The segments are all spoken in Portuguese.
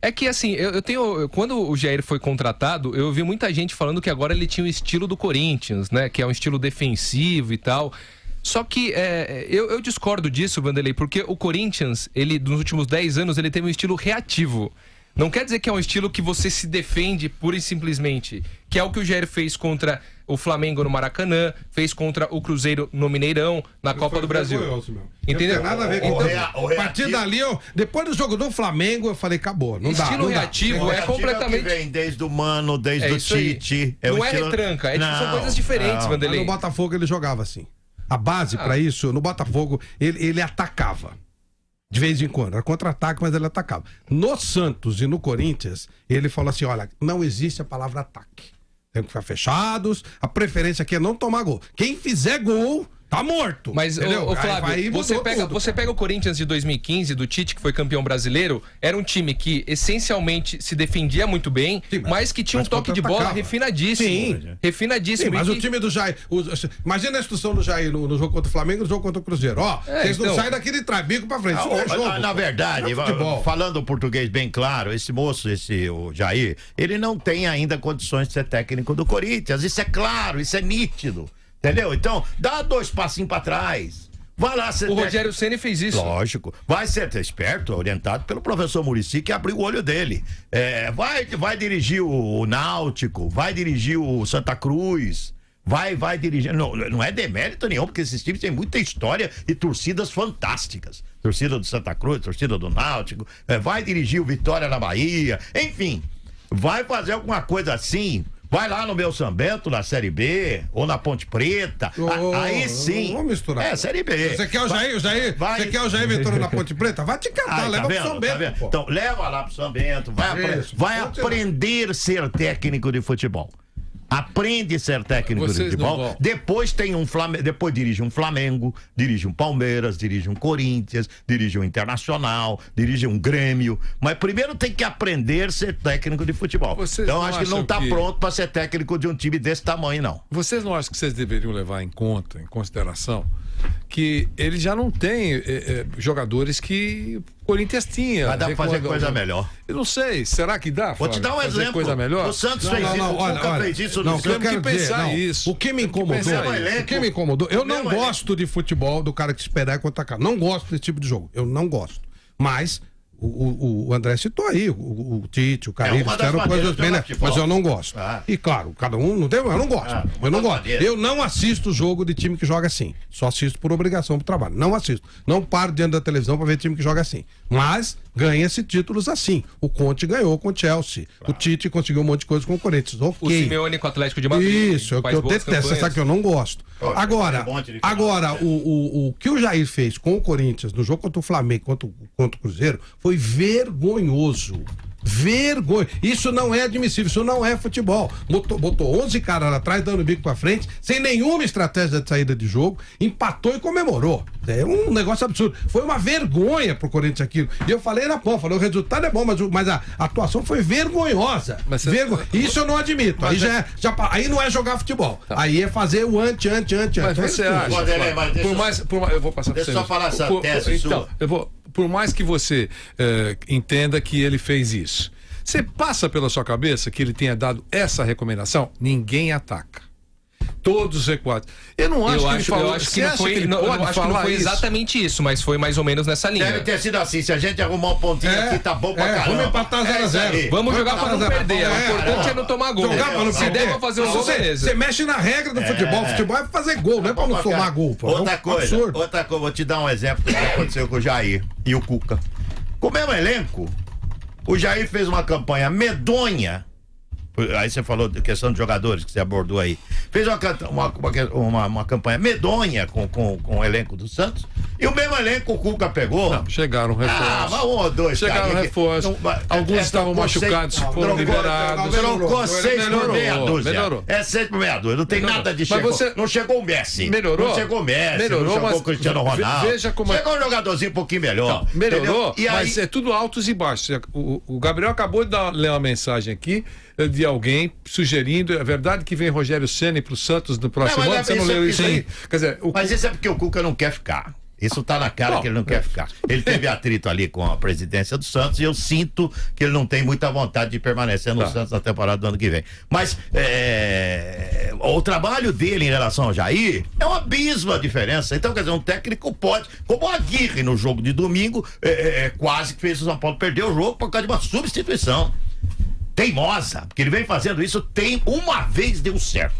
É que assim, eu tenho. Quando o Jair foi contratado, eu vi muita gente falando que agora ele tinha o estilo do Corinthians, né? Que é um estilo defensivo e tal. Só que eu discordo disso, Vanderlei, porque o Corinthians, ele, nos últimos 10 anos, ele teve um estilo reativo. Não quer dizer que é um estilo que você se defende pura e simplesmente. Que é o que o Jair fez contra o Flamengo no Maracanã, fez contra o Cruzeiro no Mineirão, na Copa do Brasil. Entendeu? Não tem nada a ver com a partir dali, depois do jogo do Flamengo, eu falei, acabou. Não estilo dá, reativo é completamente. É vem desde o Mano, desde o Tite. Não é retranca, são coisas diferentes, Vanderlei. No Botafogo ele jogava assim. A base pra isso, no Botafogo, ele atacava. De vez em quando, era contra-ataque, mas ele atacava. No Santos e no Corinthians, ele falou assim, olha, não existe a palavra ataque. Tem que ficar fechados, a preferência aqui é não tomar gol. Quem fizer gol, tá morto. Mas, ô Flávio, você pega o Corinthians de 2015, do Tite, que foi campeão brasileiro, era um time que essencialmente se defendia muito bem, sim, mas que tinha um toque de bola refinadíssimo. Sim. Refinadíssimo. Sim, mas o time do Jair... imagina a instrução do Jair no jogo contra o Flamengo e no jogo contra o Cruzeiro. Vocês não saem daqui de trás, bico pra frente. Na verdade, falando o português bem claro, esse moço, o Jair, ele não tem ainda condições de ser técnico do Corinthians. Isso é claro, isso é nítido. Entendeu? Então, dá 2 passinhos pra trás. Vai lá ser. O Rogério Ceni fez isso. Lógico. Vai ser esperto, orientado pelo professor Muricy, que abriu o olho dele. Vai dirigir o Náutico, vai dirigir o Santa Cruz. Vai dirigir. Não é demérito nenhum, porque esses times têm muita história e torcidas fantásticas. Torcida do Santa Cruz, torcida do Náutico. Vai dirigir o Vitória na Bahia. Enfim, vai fazer alguma coisa assim. Vai lá no meu São Bento, na Série B, ou na Ponte Preta. Aí sim. Vamos misturar. Série B. Você quer o Jair? Você quer o Jair Ventura na Ponte Preta? Vai te catar, leva pro São Bento. Então, leva lá pro São Bento. Vai aprender a ser técnico de futebol. Aprende a ser técnico de futebol. Depois tem depois dirige um Flamengo, dirige um Palmeiras, dirige um Corinthians, dirige um Internacional, dirige um Grêmio. Mas primeiro tem que aprender a ser técnico de futebol. Então acho que ele não está pronto para ser técnico de um time desse tamanho, não. Vocês não acham que vocês deveriam levar em consideração, que ele já não tem jogadores que o Corinthians tinha? Vai dar pra fazer coisa melhor. Eu não sei, será que dá? Vou te dar um exemplo. Coisa melhor? O Santos fez isso, o Cuca fez isso. Não, eu quero pensar isso. O que me incomodou, eu não gosto de futebol do cara que esperar e contra-atacar. Não gosto desse tipo de jogo. Eu não gosto. Mas o André citou aí, o Tite, o Carille, fizeram coisas bem, né? Mas eu não gosto. E claro, cada um não tem, eu não gosto. Eu não gosto. Eu não assisto jogo de time que joga assim. Só assisto por obrigação pro trabalho. Não assisto. Não paro diante da televisão pra ver time que joga assim. Mas ganha-se títulos assim. O Conte ganhou com o Chelsea. O Tite conseguiu um monte de coisa com o Corinthians. Okay. O Simeone com o Atlético de Madrid. Isso, eu detesto. Você sabe que eu não gosto. Agora, o que o Jair fez com o Corinthians no jogo contra o Flamengo, contra o Cruzeiro, foi vergonhoso. Vergonha. Isso não é admissível, isso não é futebol. Botou 11 caras lá atrás, dando bico pra frente, sem nenhuma estratégia de saída de jogo, empatou e comemorou. É um negócio absurdo. Foi uma vergonha pro Corinthians aquilo. E eu falei o resultado é bom, mas a atuação foi vergonhosa. Isso eu não admito. Aí aí não é jogar futebol. Tá. Aí é fazer o anti. Mas você acha? Eu vou passar pra você. Deixa eu só falar essa tese sua. Por mais que você entenda que ele fez isso, você passa pela sua cabeça que ele tenha dado essa recomendação? Ninguém ataca. Todos recuados. Eu não acho que ele falou. Eu acho que não foi exatamente isso, mas foi mais ou menos nessa linha. Deve ter sido assim. Se a gente arrumar um pontinho aqui, tá bom pra caramba. Vamos empatar 0x0. Vamos jogar pra não perder. O importante é não tomar gol. Jogar pra não perder. Se der pra fazer um gol, beleza. Você mexe na regra do futebol. Futebol é fazer gol, não é pra não tomar gol. Outra coisa, vou te dar um exemplo do que aconteceu com o Jair e o Cuca. Com o mesmo elenco, o Jair fez uma campanha medonha. Aí você falou da questão de jogadores que você abordou aí. Fez uma campanha medonha com o elenco do Santos. E o mesmo elenco o Cuca pegou. Não, chegaram reforços. Um ou dois. Chegaram reforços. Alguns estavam machucados, foram liberados. Trocou 6 por meia dúzia. Melhorou. É 6 por meia dúzia. Não tem nada de chegar. Não chegou o Messi. Melhorou. Não chegou o Messi. Não chegou o Cristiano Ronaldo. Veja como chegou um jogadorzinho um pouquinho melhor. Melhorou, mas é tudo altos e baixos. O Gabriel acabou de ler uma mensagem aqui de alguém sugerindo, é verdade que vem Rogério Ceni pro Santos no próximo ano? Você não leu isso aí? Quer dizer, mas isso é porque o Cuca não quer ficar. Isso tá na cara que ele não quer ficar. Ele teve atrito ali com a presidência do Santos e eu sinto que ele não tem muita vontade de permanecer no Santos na temporada do ano que vem. Mas o trabalho dele em relação ao Jair é um abismo a diferença. Então, quer dizer, um técnico pode, como o Aguirre no jogo de domingo, quase que fez o São Paulo perder o jogo por causa de uma substituição teimosa, porque ele vem fazendo isso, uma vez deu certo.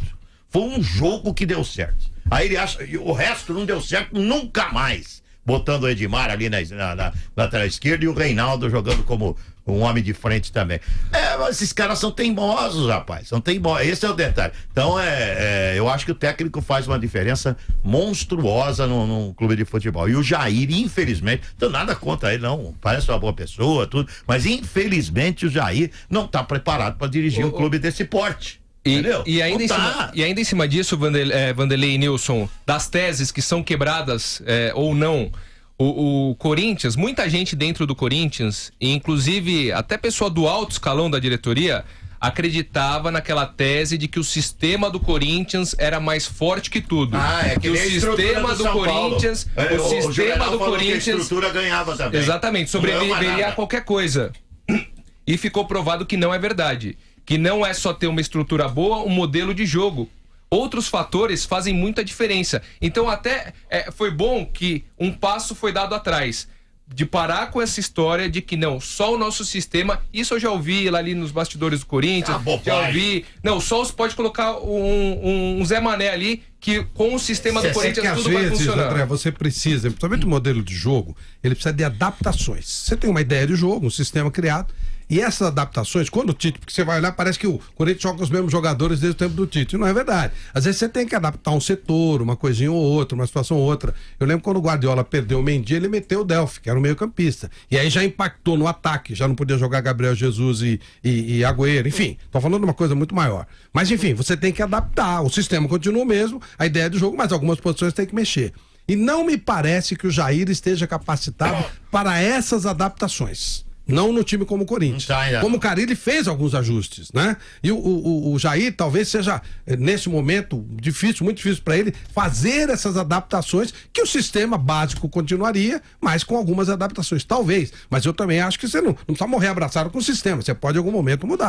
Foi um jogo que deu certo. Aí ele acha, o resto não deu certo nunca mais. Botando o Edmar ali na lateral esquerda e o Reinaldo jogando como um homem de frente também. Mas esses caras são teimosos, rapaz. São teimosos. Esse é o detalhe. Então, eu acho que o técnico faz uma diferença monstruosa num clube de futebol. E o Jair, infelizmente, não tenho nada contra ele, não. Parece uma boa pessoa, tudo. Mas, infelizmente, o Jair não está preparado para dirigir um clube desse porte. E ainda em cima disso, Vanderlei e Nilson, das teses que são quebradas ou não, o Corinthians, muita gente dentro do Corinthians, e inclusive até pessoa do alto escalão da diretoria, acreditava naquela tese de que o sistema do Corinthians era mais forte que tudo. Que o sistema do Corinthians, o sistema do Corinthians, a estrutura ganhava também. Exatamente, sobreviveria a qualquer coisa. E ficou provado que não é verdade. Que não é só ter uma estrutura boa, um modelo de jogo. Outros fatores fazem muita diferença. Então até foi bom que um passo foi dado atrás. De parar com essa história de que não, só o nosso sistema, isso eu já ouvi lá ali nos bastidores do Corinthians, já ouvi, não, só pode colocar um Zé Mané ali, que com o sistema do Corinthians tudo vai funcionar. André, você precisa, principalmente o modelo de jogo, ele precisa de adaptações. Você tem uma ideia de jogo, um sistema criado, e essas adaptações, quando o Tite, porque você vai olhar, parece que o Corinthians joga com os mesmos jogadores desde o tempo do Tite. Não é verdade. Às vezes você tem que adaptar um setor, uma coisinha ou outra, uma situação ou outra. Eu lembro quando o Guardiola perdeu o Mendy, ele meteu o Delphi, que era o meio-campista. E aí já impactou no ataque, já não podia jogar Gabriel Jesus e Agüero. Enfim, tô falando de uma coisa muito maior. Mas enfim, você tem que adaptar. O sistema continua o mesmo, a ideia do jogo, mas algumas posições tem que mexer. E não me parece que o Jair esteja capacitado para essas adaptações. Não no time como o Corinthians. Como o Carille fez alguns ajustes, né? E o Jair talvez seja, nesse momento, difícil, muito difícil para ele fazer essas adaptações, que o sistema básico continuaria, mas com algumas adaptações, talvez. Mas eu também acho que você não precisa morrer abraçado com o sistema. Você pode em algum momento mudar.